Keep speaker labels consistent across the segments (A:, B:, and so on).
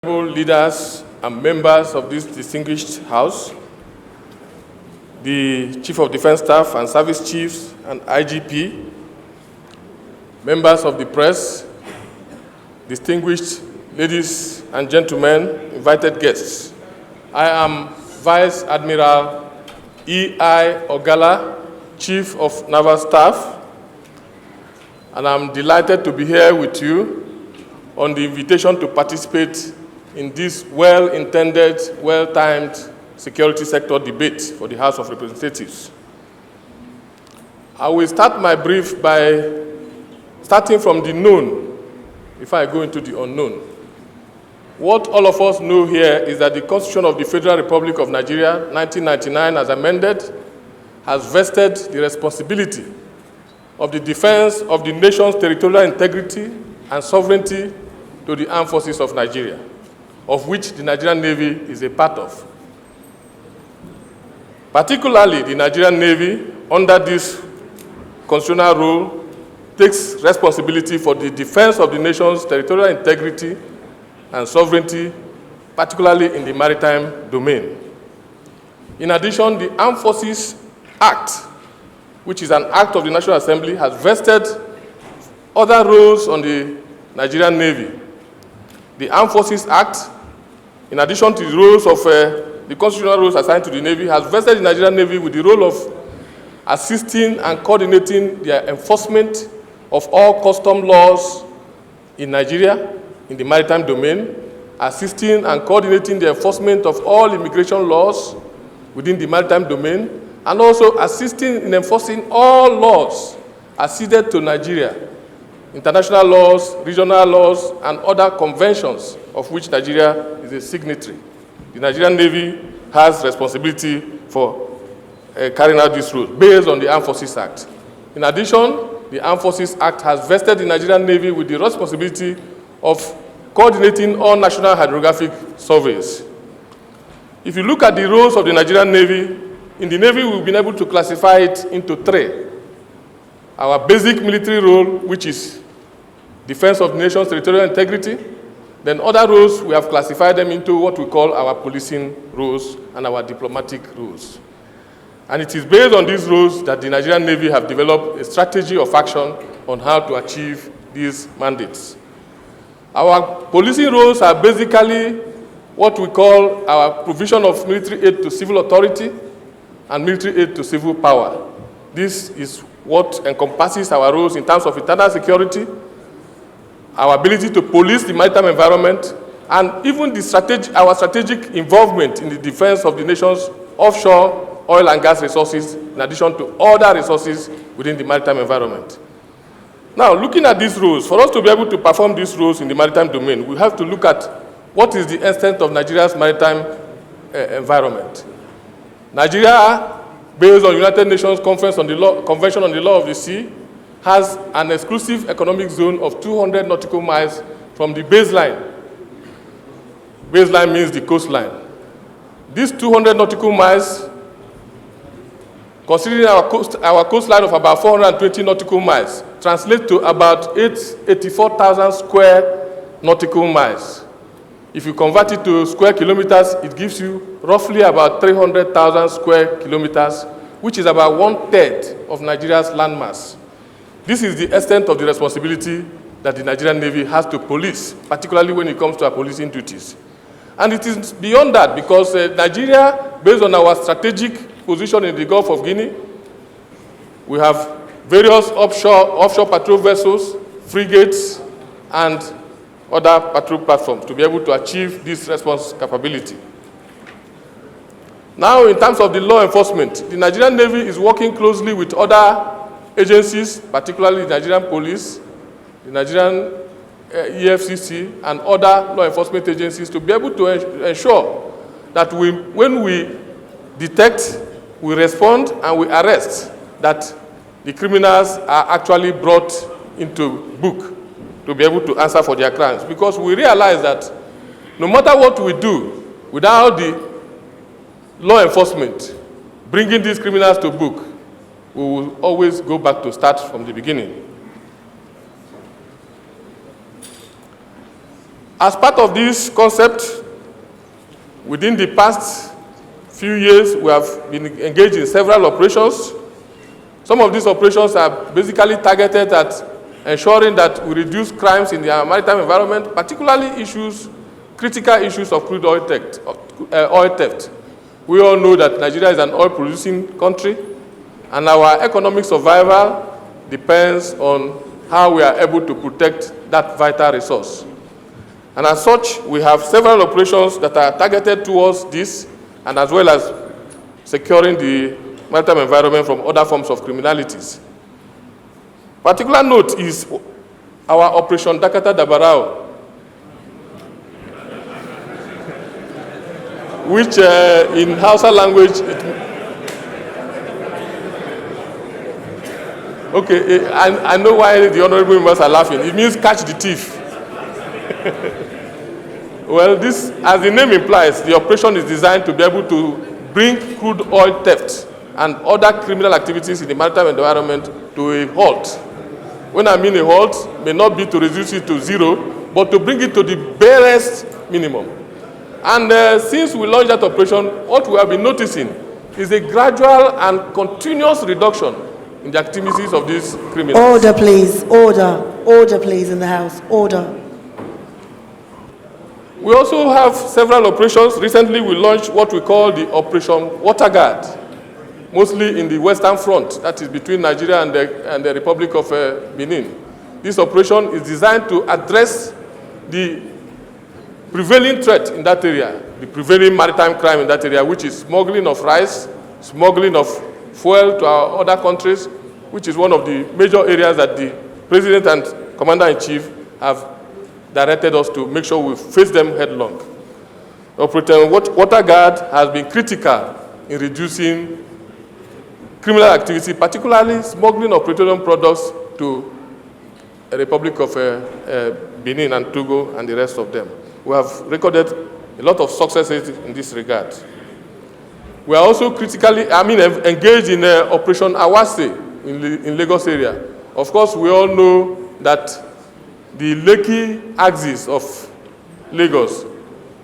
A: Leaders and members of this distinguished House, the Chief of Defense Staff and Service Chiefs and IGP, members of the press, distinguished ladies and gentlemen, invited guests. I am Vice Admiral E.I. Ogala, Chief of Naval Staff, and I'm delighted to be here with you on the invitation to participate in this well-intended, well-timed security sector debate for the House of Representatives. I will start my brief by starting from the known before I go into the unknown. What all of us know here is that the Constitution of the Federal Republic of Nigeria, 1999, as amended, has vested the responsibility of the defense of the nation's territorial integrity and sovereignty to the armed forces of Nigeria, of which the Nigerian Navy is a part of. Particularly, the Nigerian Navy, under this constitutional rule, takes responsibility for the defense of the nation's territorial integrity and sovereignty, particularly in the maritime domain. In addition, the Armed Forces Act, which is an act of the National Assembly, has vested other roles on the Nigerian Navy. The Armed Forces Act, in addition to the roles of the constitutional roles assigned to the Navy, has vested the Nigerian Navy with the role of assisting and coordinating the enforcement of all custom laws in Nigeria, in the maritime domain, assisting and coordinating the enforcement of all immigration laws within the maritime domain, and also assisting in enforcing all laws acceded to Nigeria, international laws, regional laws, and other conventions of which Nigeria is a signatory. The Nigerian Navy has responsibility for carrying out this role based on the Armed Forces Act. In addition, the Armed Forces Act has vested the Nigerian Navy with the responsibility of coordinating all national hydrographic surveys. If you look at the roles of the Nigerian Navy, in the Navy we've been able to classify it into three. Our basic military role, which is defense of the nation's territorial integrity. Then other roles, we have classified them into what we call our policing roles and our diplomatic roles. And it is based on these roles that the Nigerian Navy have developed a strategy of action on how to achieve these mandates. Our policing roles are basically what we call our provision of military aid to civil authority and military aid to civil power. This is what encompasses our roles in terms of internal security, our ability to police the maritime environment, and even our strategic involvement in the defense of the nation's offshore oil and gas resources, in addition to other resources within the maritime environment. Now, looking at these roles, for us to be able to perform these roles in the maritime domain, we have to look at what is the extent of Nigeria's maritime environment. Nigeria, based on United Nations Convention on the Law of the Sea, has an exclusive economic zone of 200 nautical miles from the baseline. Baseline means the coastline. These 200 nautical miles, considering our coastline of about 420 nautical miles, translate to about 84,000 square nautical miles. If you convert it to square kilometers, it gives you roughly about 300,000 square kilometers, which is about 1/3 of Nigeria's landmass. This is the extent of the responsibility that the Nigerian Navy has to police, particularly when it comes to our policing duties. And it is beyond that, because Nigeria, based on our strategic position in the Gulf of Guinea, we have various offshore patrol vessels, frigates, and other patrol platforms to be able to achieve this response capability. Now, in terms of the law enforcement, the Nigerian Navy is working closely with other agencies, particularly the Nigerian Police, the Nigerian EFCC, and other law enforcement agencies to be able to ensure that when we detect, we respond, and we arrest, that the criminals are actually brought into book to be able to answer for their crimes. Because we realize that no matter what we do, without the law enforcement bringing these criminals to book, we will always go back to start from the beginning. As part of this concept, within the past few years, we have been engaged in several operations. Some of these operations are basically targeted at ensuring that we reduce crimes in the maritime environment, particularly critical issues of crude oil theft. We all know that Nigeria is an oil-producing country, and our economic survival depends on how we are able to protect that vital resource. And as such, we have several operations that are targeted towards this, and as well as securing the maritime environment from other forms of criminalities. Particular note is our Operation Dakata Dabarao, which in Hausa language, okay, I know why the honorable members are laughing. It means catch the thief. Well, this, as the name implies, the operation is designed to be able to bring crude oil theft and other criminal activities in the maritime environment to a halt. When I mean a halt, may not be to reduce it to zero, but to bring it to the barest minimum. And since we launched that operation, what we have been noticing is a gradual and continuous reduction in the activities of these criminals.
B: Order, please. Order. Order, please, in the House. Order.
A: We also have several operations. Recently, we launched what we call the Operation Water Guard, mostly in the Western Front, that is between Nigeria and the Republic of Benin. This operation is designed to address the prevailing threat in that area, the prevailing maritime crime in that area, which is smuggling of rice, smuggling of fuel to our other countries, which is one of the major areas that the President and Commander-in-Chief have directed us to make sure we face them headlong. Operation Water Guard has been critical in reducing criminal activity, particularly smuggling of petroleum products to the Republic of Benin and Togo and the rest of them. We have recorded a lot of successes in this regard. We are also engaged in Operation Awase in Lagos area. Of course, we all know that the Lekki axis of Lagos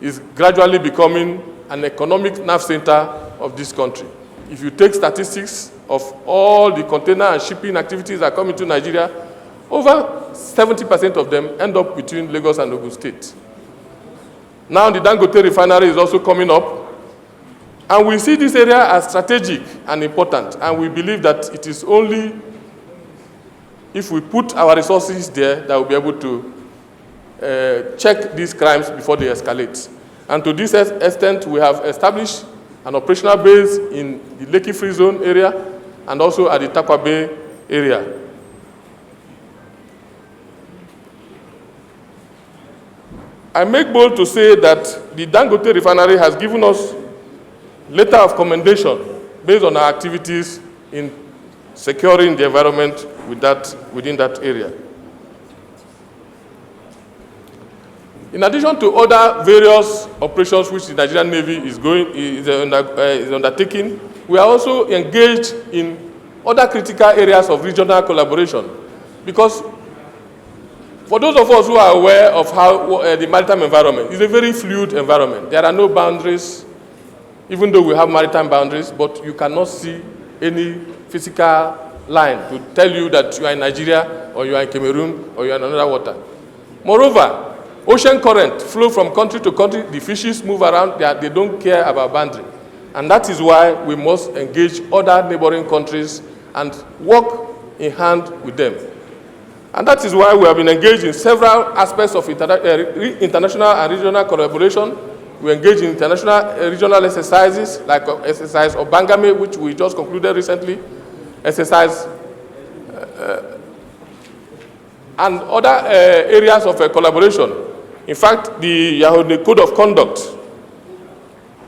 A: is gradually becoming an economic nerve center of this country. If you take statistics of all the container and shipping activities that come into Nigeria, over 70% of them end up between Lagos and Ogun State. Now the Dangote refinery is also coming up, and we see this area as strategic and important, and we believe that it is only if we put our resources there that we'll be able to check these crimes before they escalate. And to this extent, we have established an operational base in the Lekki Free Zone area and also at the Takwa Bay area. I make bold to say that the Dangote refinery has given us letter of commendation based on our activities in securing the environment within that area. In addition to other various operations which the Nigerian Navy is undertaking, we are also engaged in other critical areas of regional collaboration. Because for those of us who are aware of how the maritime environment is a very fluid environment, there are no boundaries, even though we have maritime boundaries, but you cannot see any physical line to tell you that you are in Nigeria, or you are in Cameroon, or you are in another water. Moreover, ocean current flow from country to country. The fishes move around. They don't care about boundary. And that is why we must engage other neighboring countries and work in hand with them. And that is why we have been engaged in several aspects of international and regional collaboration. We engage in international regional exercises, like exercise of Bangame, which we just concluded recently, exercise and other areas of collaboration. In fact, the Yaoundé Code of Conduct,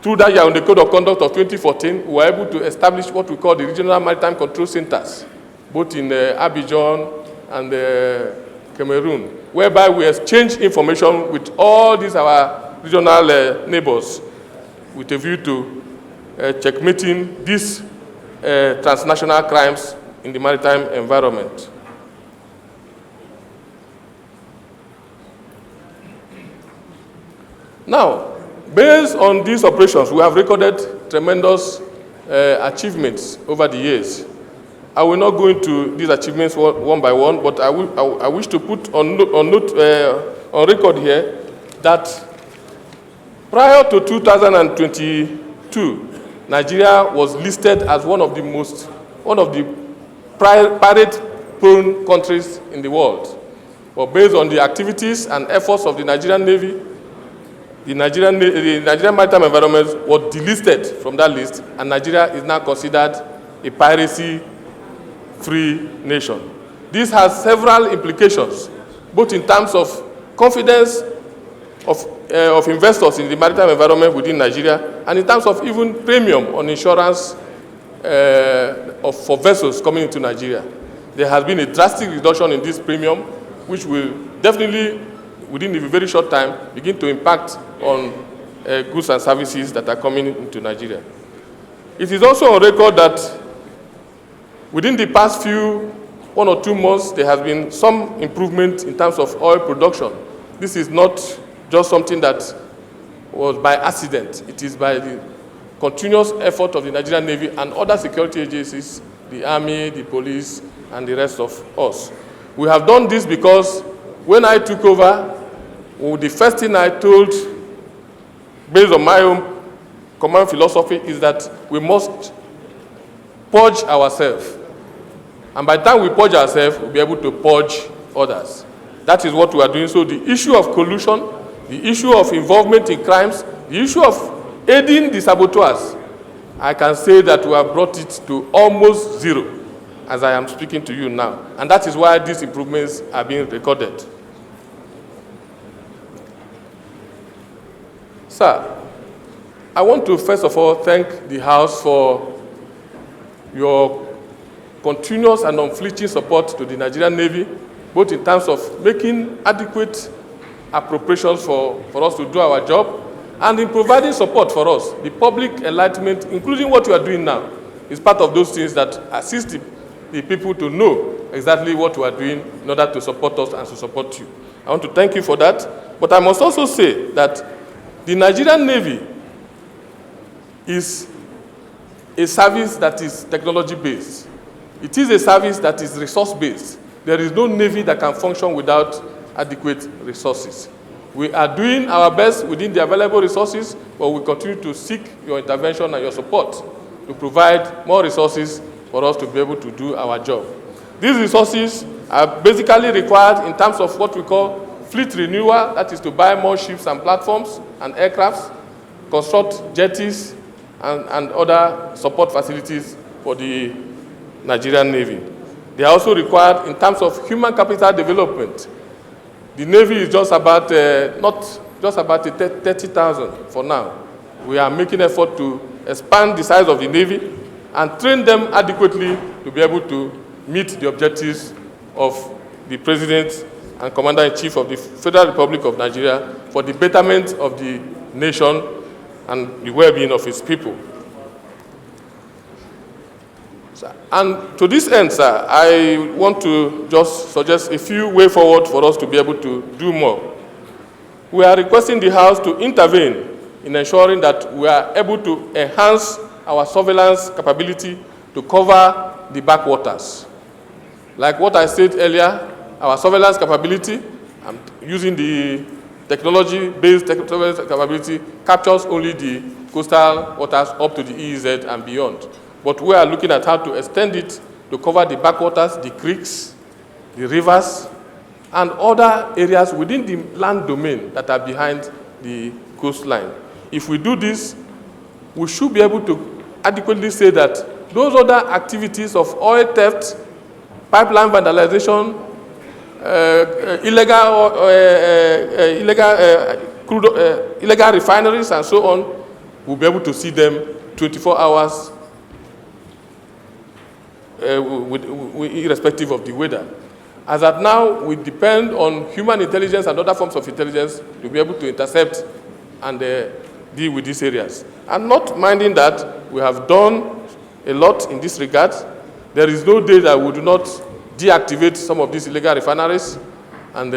A: through that Yaoundé Code of Conduct of 2014, we were able to establish what we call the Regional Maritime Control Centers, both in Abidjan and Cameroon, whereby we exchange information with all these our regional neighbors with a view to checkmating these transnational crimes in the maritime environment. Now, based on these operations, we have recorded tremendous achievements over the years. I will not go into these achievements one by one, but I wish to put on record here that prior to 2022, Nigeria was listed as one of the pirate-prone countries in the world. But based on the activities and efforts of the Nigerian Navy, the Nigerian maritime environment was delisted from that list, and Nigeria is now considered a piracy-free nation. This has several implications, both in terms of confidence of investors in the maritime environment within Nigeria, and in terms of even premium on insurance for vessels coming into Nigeria. There has been a drastic reduction in this premium, which will definitely, within a very short time, begin to impact on goods and services that are coming into Nigeria. It is also on record that within the past 1 or 2 months, there has been some improvement in terms of oil production. This is not just something that was by accident. It is by the continuous effort of the Nigerian Navy and other security agencies, the Army, the police, and the rest of us. We have done this because when I took over, the first thing I told, based on my own command philosophy, is that we must purge ourselves. And by the time we purge ourselves, we'll be able to purge others. That is what we are doing. So the issue of collusion, the issue of involvement in crimes, the issue of aiding the saboteurs, I can say that we have brought it to almost zero as I am speaking to you now. And that is why these improvements are being recorded. Sir, I want to first of all thank the House for your continuous and unflinching support to the Nigerian Navy, both in terms of making adequate appropriations for us to do our job, and in providing support for us. The public enlightenment, including what you are doing now, is part of those things that assist the people to know exactly what we are doing in order to support us and to support you. I want to thank you for that. But I must also say that the Nigerian Navy is a service that is technology-based. It is a service that is resource-based. There is no Navy that can function without adequate resources. We are doing our best within the available resources, but we continue to seek your intervention and your support to provide more resources for us to be able to do our job. These resources are basically required in terms of what we call fleet renewal, that is to buy more ships and platforms and aircrafts, construct jetties, and other support facilities for the Nigerian Navy. They are also required in terms of human capital development. The Navy is just about, not just about 30,000 for now. We are making effort to expand the size of the Navy and train them adequately to be able to meet the objectives of the President and Commander-in-Chief of the Federal Republic of Nigeria for the betterment of the nation and the well-being of its people. And to this end, sir, I want to just suggest a few ways forward for us to be able to do more. We are requesting the House to intervene in ensuring that we are able to enhance our surveillance capability to cover the backwaters. Like what I said earlier, our surveillance capability, using the technology-based surveillance capability, captures only the coastal waters up to the EEZ and beyond. But we are looking at how to extend it to cover the backwaters, the creeks, the rivers, and other areas within the land domain that are behind the coastline. If we do this, we should be able to adequately say that those other activities of oil theft, pipeline vandalization, illegal refineries, and so on, we'll be able to see them 24 hours irrespective of the weather. As at now, we depend on human intelligence and other forms of intelligence to be able to intercept and deal with these areas. And not minding that, we have done a lot in this regard. There is no day that we do not deactivate some of these illegal refineries and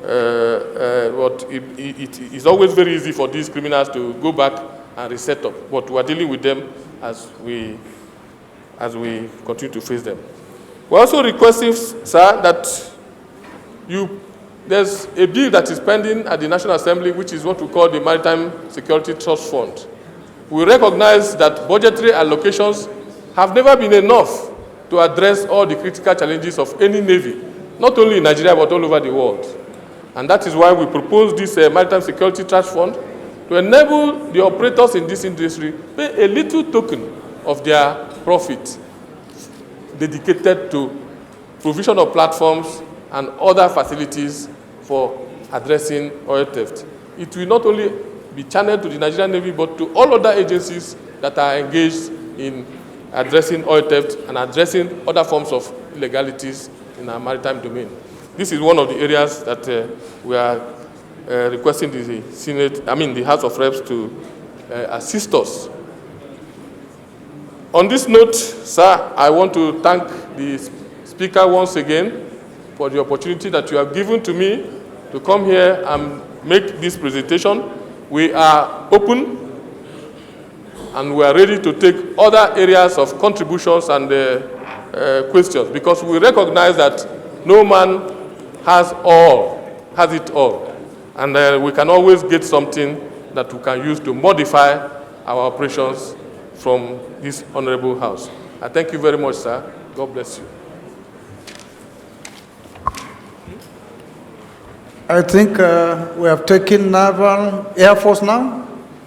A: but it is always very easy for these criminals to go back and reset up. But we are dealing with them as we continue to face them. We're also requesting, sir, that there's a bill that is pending at the National Assembly, which is what we call the Maritime Security Trust Fund. We recognize that budgetary allocations have never been enough to address all the critical challenges of any navy, not only in Nigeria, but all over the world. And that is why we propose this Maritime Security Trust Fund to enable the operators in this industry pay a little token of their profit dedicated to provision of platforms and other facilities for addressing oil theft. It will not only be channeled to the Nigerian Navy, but to all other agencies that are engaged in addressing oil theft and addressing other forms of illegalities in our maritime domain. This is one of the areas that we are requesting the House of Reps to assist us. On this note, sir, I want to thank the Speaker once again for the opportunity that you have given to me to come here and make this presentation. We are open and we are ready to take other areas of contributions and questions, because we recognize that no man has it all. And we can always get something that we can use to modify our operations from this honorable house. I thank you very much, sir. God bless you.
C: I think we have taken Naval Air Force now.